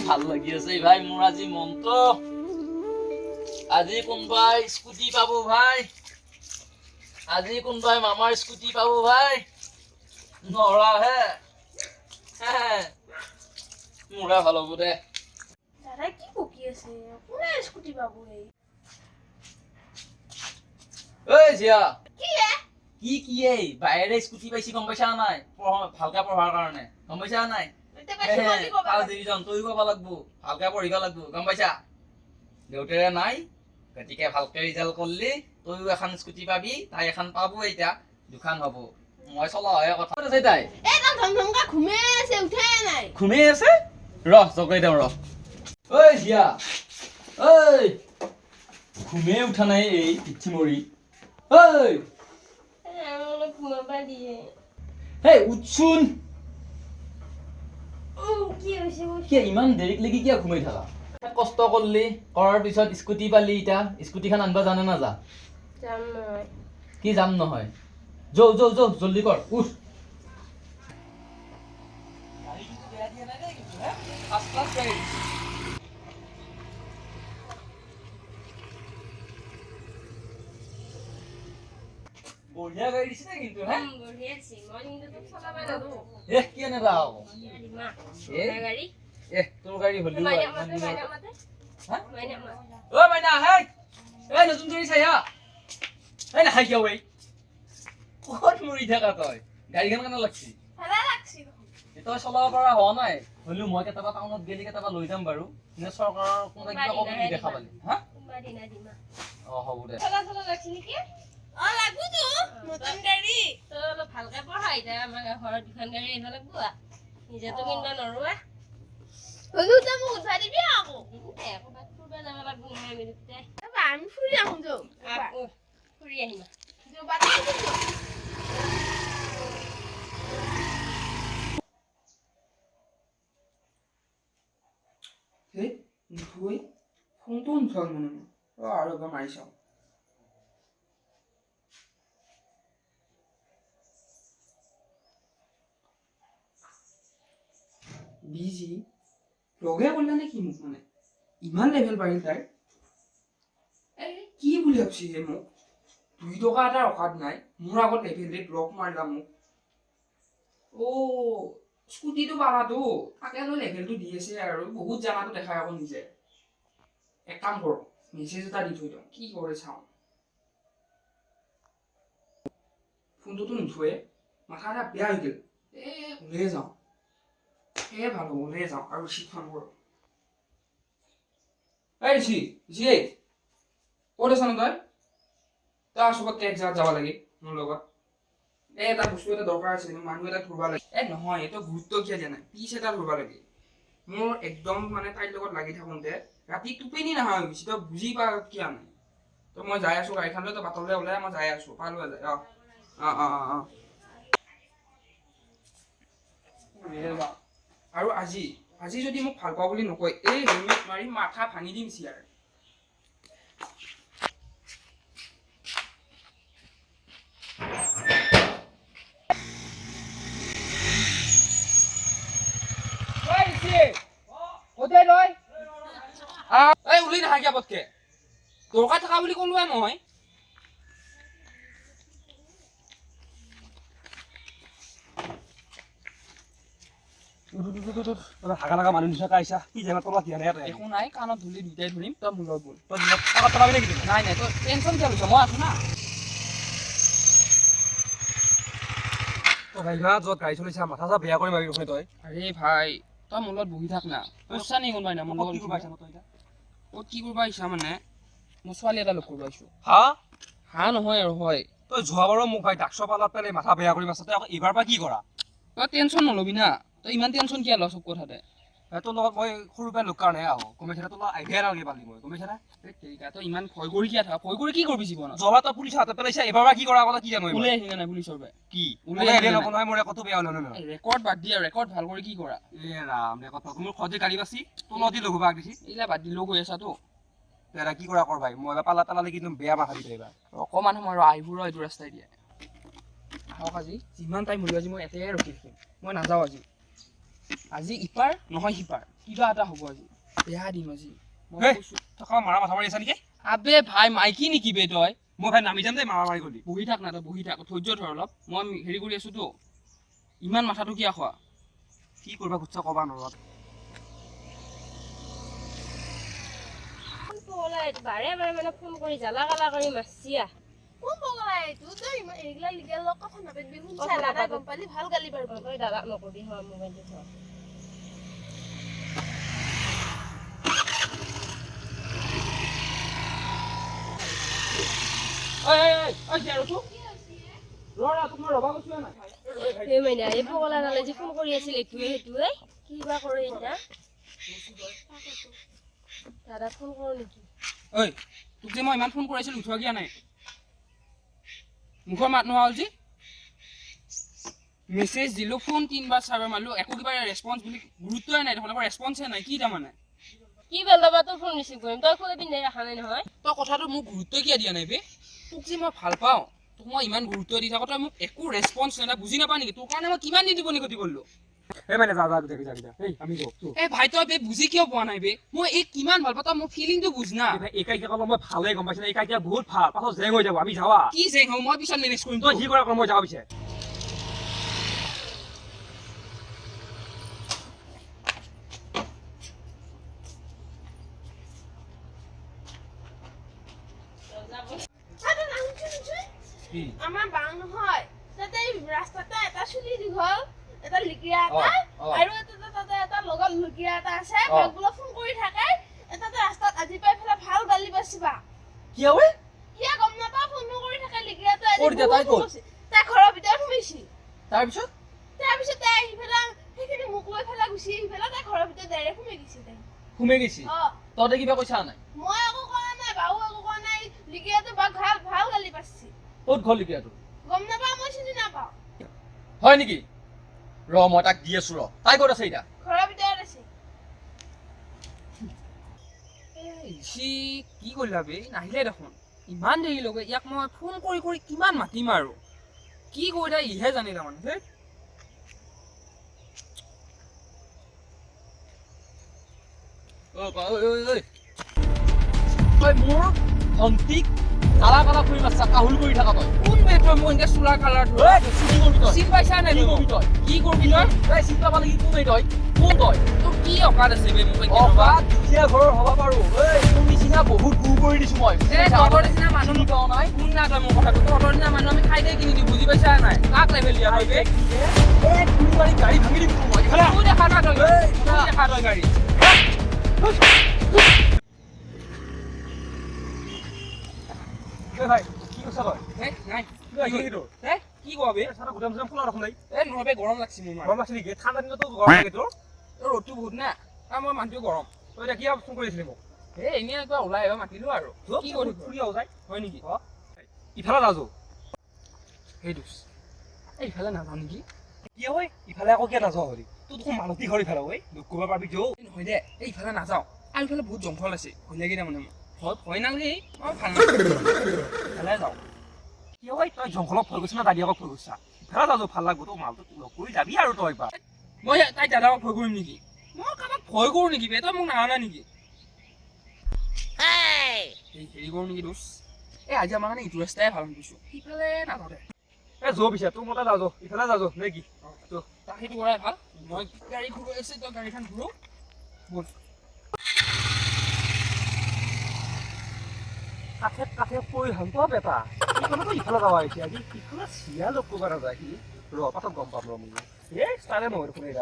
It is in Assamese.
ভাল লাগি আছে ভাই মোৰ আজি মনটো আজি কোনবাই স্কুটি পাব ভাই আজি কোনবাই মামাৰ স্কুটি পাব ভাই নৰা হে মোৰা ভাল হ'ব দে দাদা কি বকি আছে কোনে স্কুটি পাব ঐ জিয়া কি কি এই বাইরে স্কুটি পাইছি গম পাইছা নাই ভালকা পঢ়াৰ কাৰণে গম পাইছা নাই তই পাব লাগবো ভালকে পঢ়িব লাগবো গম পাইছা দেউতাৰে নাই গতিকে ভালকে ৰিজাল্ট করলি তইও এখন স্কুটি পাবি তাই এখন পাবো এতিয়া দুখান হব মই চলা হয় কথা আছে তাই ঘুমে আছে ৰহ জগাই দেও ৰহ ঐ জিয়া ঐ ঘুমে উঠা নাই এই পিঠি মৰি ঐ হেই উঠচোন কি ইমান দেৰিক লাগি কিয় ঘুমাই থাকা কষ্ট কৰলি কৰাৰ পিছত স্কুটি পালি ইটা স্কুটিখন আনবা জানে না যা কি যাম নহয় যৌ যৌ যৌ জলদি কৰ উঠ বঢ়িয়া গাড়ী দিছে না কিন্তু হ্যাঁ বঢ়িয়া আছে মই কিন্তু তোক চলাব জানো কি এনে যাও রিমা গাড়ি তোৰ গাড়ী হলি মাইনা হ্যাঁ মাইনা ও মাইনা হেই এই নতুন গাড়ী চাই হা এই না খাই যাও এই কোন মুৰি থাকা তই গাড়ীখন কেনে লাগছি ভালো লাগছি তই চলাব পৰা হোৱা নাই হলিও মই কেতিয়াবা টাউনত গেলি কেতিয়াবা লৈ যাম বাৰু নে চৰকাৰৰ কোনবা কিবা কবি দেখা পালি হা মাদিনা দিমা হ'ব দে চলা লাগছি নেকি লাগবো তো নতুন গাড়ী তো অলপ ভালকে পঢ়াই দে আমাৰ ঘৰত দুখন গাড়ী আনিব লাগবো নিজেতো কিনবা নৰোৱা হলু তো মোক উঠাই দিবি আকৌ ক'ৰবাত ফুৰিব যাব লাগবো নহয় আমি দুটাই আমি ফুৰি আহোঁ যৌ ফুৰি আহিম নুঠুই ফোনটো নুঠাল মানে আৰু এবাৰ মাৰি চাওঁ বিজি লগে কৰিলা নে কি মোক মানে ইমান লেভেল পাৰিল তাই কি বুলি ভাবছি হে মোক 2 টকা এটা ৰখাত নাই মোৰ আগত লেভেল ব্লক মাৰিলা মোক স্কুটিটো পালাতো তাকে লৈ লেভেলটো দি আছে আৰু বহুত জানাটো দেখাই আকৌ নিজে এক কাম কৰো মেছেজ এটা দি থৈ দিওঁ কি কৰে চাওঁ ফোনটোতো নুঠুৱে মাথা এটা বেয়া হৈ গ'ল ওলাই যাওঁ ভাল হ'ব ওলাই যাওঁ আৰু ৰিচিভ ফোন কৰোঁ এই ঋষি ক'ত আছ ন তই আছবাত এক জেগাত যাব লাগে মোৰ লগত এটা বস্তু এটা দৰকাৰ আছে মানুহ এটা ধৰিব লাগে নহয় এইটো গুৰুত্ব কিয় দিয়া নাই পিছ এটা ধৰিব লাগে মোৰ একদম মানে তাইৰ লগত লাগি থাকোঁতে ৰাতি টোপনি নহা হৈ গৈছে তই বুজি পা কিয় নাই তো মই যাই আছো গাড়ীখন লৈ তই বাটলৈ ওলাই মই যাই আছো পালো যায় আৰু আজি যদি মোক ভাল পাওঁ বুলি নকয় এই হেলমেট মাৰি মাথা ভাঙি দিম চিয়াৰ উলি নাথাকিয়া পতকে দৰকাৰ থকা বুলি ক'লোৱে নহয় হাগা লাগা মানুহ নিচিনা আহিছা কি জানা তলত দিয়া নাই একো নাই কাণত ধুলি দুটাই ধৰিম তই মোৰ লগত বল তই দিনত পাবি নেকি নাই তই টেনশ্যন কিয় লৈছ মই আছো না তই গাড়ী য'ত গাড়ী চলিছা মাথা চা বেয়া কৰি মাৰি ৰখে তই আৰে ভাই তই মোৰ লগত বহি থাক না পইচা নি কোনোবাই না মোৰ লগত কি কৰিব আহিছা তই ক'ত কি কৰিব আহিছা মানে মই ছোৱালী এটা লগ কৰিব আহিছোঁ হা নহয় আৰু হয় তই যোৱাবাৰো মোক ভাই ডাক্তৰ পালাত পেলাই মাথা বেয়া কৰি মাছা তই আকৌ এইবাৰ পৰা কি কৰা তই টেনশ্যন নলবি না তই ইমান টেনশ্যন কিয় ল চব কথাতে তোৰ লগত মই সৰুৰ পৰা লোক কাৰণে আহোঁ গম পাইছা তোৰ লগত আহিহে নালাগে পালি মই গম পাইছা না তই ইমান ভয় কৰি কিয় থাক ভয় কৰি কি কৰিবি জীৱনত যোৱা তই পুলিচৰ হাতত পেলাইছা এবাৰ কি কৰা কথা কি জানো ওলাই আহিলে নাই পুলিচৰ পৰা কি ওলাই ওলাই আহিলে আহিলে নহয় মোৰ কত বেয়া হ'ল নহয় ৰেকৰ্ড বাদ দিয়া ৰেকৰ্ড ভাল কৰি কি কৰা এ ৰাম ৰে কথা মোৰ খজে গাড়ী বাছি তোৰ লগত লঘু ভাগ দিছি এইলা বাদ দিলেও গৈ আছা তো তেৰা কি কৰা কৰ ভাই মই এবাৰ পালা তালালে কিন্তু বেয়া মাথা দিছে এইবাৰ অকমান সময় আহিবোৰ এইটো ৰাস্তাই দিয়ে আহক আজি যিমান টাইম হ'লেও আজি মই এটাই ৰখি থাকিম মই নাযাওঁ আজি ইপাৰ নহয় সিপাৰ কিবা এটা হ'ব আজি বেয়া দিম আজি মই হেই। কৈছো তই মাৰা মাথা মাৰি আছা নেকি আবে ভাই মাইকী নেকি বে তই মই ভাই নামি যাম দেই মাৰা মাৰি গলি বহি থাক না তই বহি থাক ধৈৰ্য ধৰ অলপ মই হেৰি কৰি আছো তো ইমান মাথাটো কিয় খোৱা কি কৰিবা খুজছা কবা নোৱাৰো বাৰে বাৰে মানে ফোন কৰি জ্বালা কালা কৰি মাছিয়া কোন পগলা এইটো তই এইগিলা লিগেল লগ কথা নাপাতিবি শুন কথা চালা না নাপাতো। গম পালি ভাল গালি পাৰবি তই দাদাক নকবি হয় মোবাইলটো থোৱা এই মাইনা এই পগলা নালে যে ফোন কৰি আছিল এইটোৱে সেইটোৱে কি বা কৰে এতিয়া দাদা ফোন কৰো নেকি ঐ তোক যে মই ইমান ফোন কৰিছিলো উঠোৱা কিয়া নাই মুখৰ মাত নোহোৱা হ'ল যি মেছেজ দিলো ফোন 3 বাৰ 4 বাৰ মাৰিলো একো কিবা ৰেছপন্স বুলি গুৰুত্বই নাই দেখোন একো ৰেছপন্সে নাই কি তাৰমানে কি বেলবা তোৰ ফোন ৰিচিভ কৰিম তই খুলে পিন্ধে ৰাখা নাই নহয় তই কথাটো মোক গুৰুত্ব কিয় দিয়া নাই বে তোক যে মই ভাল পাওঁ তোক মই ইমান গুৰুত্ব দি থাকো তই মোক একো ৰেছপন্স নাই বুজি নাপা নেকি তোৰ কাৰণে মই কিমান দিন টোপনি ক্ষতি কৰিলো এই মানে যা যা যা যা এই আমি যাওঁ এ ভাই তই বে বুজি কিয় পোৱা নাই বে মই এই কিমান ভাল পাওঁ তই মোৰ ফিলিংটো বুজ না একাই ক'ব মই ভালে গম পাইছ একাই বহুত ভাল পাছত জেং হৈ যাব আমি যাৱা কি যে হওঁ মই পিছত মেনেজ কৰিম তই যি কৰা কৰ মই যাওঁ পিছে কি আমাৰ বাং নহয় তাতে ৰাস্তাতে এটা চুলি দীঘল এটা লিকিৰা এটা অ। আৰু এটা তাতে এটা লগত লিকিৰা এটা আছে অ। বাঘবোলে ফোন কৰি থাকে এটাতে ৰাস্তাত আজি পাই ফেলে ভাল গালি পাচিবা কি হয় কিয় গম নাপাওঁ ফোন কৰি থাকে লিকিৰাটো আজি ক'ত এতিয়া তাই বহুত ক'ত? ফোন কৰিছে। তাই ঘৰৰ ভিতৰত সোমাইছিল তাৰপিছত তাৰপিছত তাই আহি পেলাই সেইখিনি মোক লৈ পেলাই গুচি আহি পেলাই তাই ঘৰৰ ভিতৰত ডাইৰেক্ট সোমাই গৈছে তাই সোমাই গৈছি অ তহঁতে কিবা কৈছা নাই মই একো কৰা নাই বাবু একো কৰা নাই লিকিৰাটো বাঘ ভাল ভাল গালি পাচিছে ক'ত ঘৰ লিপিয়াটো গম নাপাওঁ মই চিনি নাপাওঁ হয় নেকি ৰ মই তাক দি আছো ৰ তাই ক'ত আছে এতিয়া ঘৰৰ ভিতৰত আছে সি কি কৰিলা বে নাহিলে দেখোন ইমান দেৰি লগে ইয়াক মই ফোন কৰি কৰি কিমান মাতিম আৰু কি কৰিলা ইহে জানে তাৰমানে হে তই মোৰ ভণ্টিক কালা কালা ফুৰি মাছা কাহুল কৰি থাকা তই কোন বে তই মোক এনেকে চোলাৰ কালাৰ কি কৰিবি তই চিন পাইছা নাই কি কৰিবি তই কি কৰিবি তই তই চিন্তা পালে কি কোন তই কোন তই তোৰ কি অকাত আছে বে মোক এনেকে অবা নকবা। দুখীয়া ঘৰৰ হ'ব পাৰো তোৰ নিচিনা বহুত গুৰ কৰি দিছো মই তহঁতৰ নিচিনা মানুহ চিনি পাৱ নাই শুন না তই মোৰ কথাটো তহঁতৰ নিচিনা মানুহ আমি খাই কিনি দিওঁ বুজি পাইছা নাই কাক লেভেল দিয়া তই বে গাড়ী ভাঙি দিম তোৰ মই ইফালে আহ। তুই দেখা না তই এই, তুই দেখা তই গাড়ী এই ভাই কি কৈছা তই হে নাই কি হৈছে এইটো হে কি কোৱা বে এই চাৰা গুদাম চুদাম খোলা ৰখোন নাই এ নহয় বে গৰম লাগছে মোৰ গৰম আছে নেকি ঠাণ্ডা দিনতো গৰম লাগে তোৰ তোৰ ৰ'দটো বহুত না আৰু মই মানুহটো গৰম তই এতিয়া কিয় ফোন কৰি আছিলি মোক এই এনেই একবাৰ ওলাই আহিব মাতিলো আৰু কি কৰি ফুৰি আহ যায় হয় নেকি ইফালে যাওঁ সেইটো এই ইফালে নাযাওঁ নেকি কিয় হয় ইফালে আকৌ কিয় নাযাওঁ হৰি তোৰ দেখোন মালতী ঘৰ ইফালে ঐ দুখ কৰিব পাৰিবি কিয় এই নহয় দে এই ইফালে নাযাওঁ আৰু ইফালে বহুত জংঘল আছে ভয় লাগে তাৰমানে মোৰ ভয় নালাগে মই ভাল নালাগে ইফালে যাওঁ কিয় হয় তই জংঘলত ভয় গৈছ না দাদিয়াকক ভয় গৈছা ইফালে যাওঁ ভাল লাগব তোৰ মালটো লগ কৰি যাবি আৰু তই এবাৰ মই তাই দাদাক ভয় কৰিম নেকি মই কাৰোবাক ভয় কৰোঁ নেকি বে তই মোক নাজানা নেকি এই হেৰি কৰোঁ নেকি দোষ এই আজি আমাৰ কাৰণে ইটো ৰাস্তাই ভাল বুজিছোঁ সিফালে নাযাওঁ দে এ যৌ পিছে তোৰ মতে যাওঁ ইফালে যাওঁ নে কি তাক সেইটো কৰাই ভাল মই গাড়ী ঘূৰাই আছে তই গাড়ীখন ঘূৰো ব'ল কাঠে কাঠে পৰি ভাল পোৱা বেটা ইফালেতো ইফালে যাওঁ আহিছে আজি ইফালে চিয়া লগ কৰিব নাযায় সি ৰ পাছত গম পাম ৰ মোৰ এই চাৰে নহয় দেখোন এই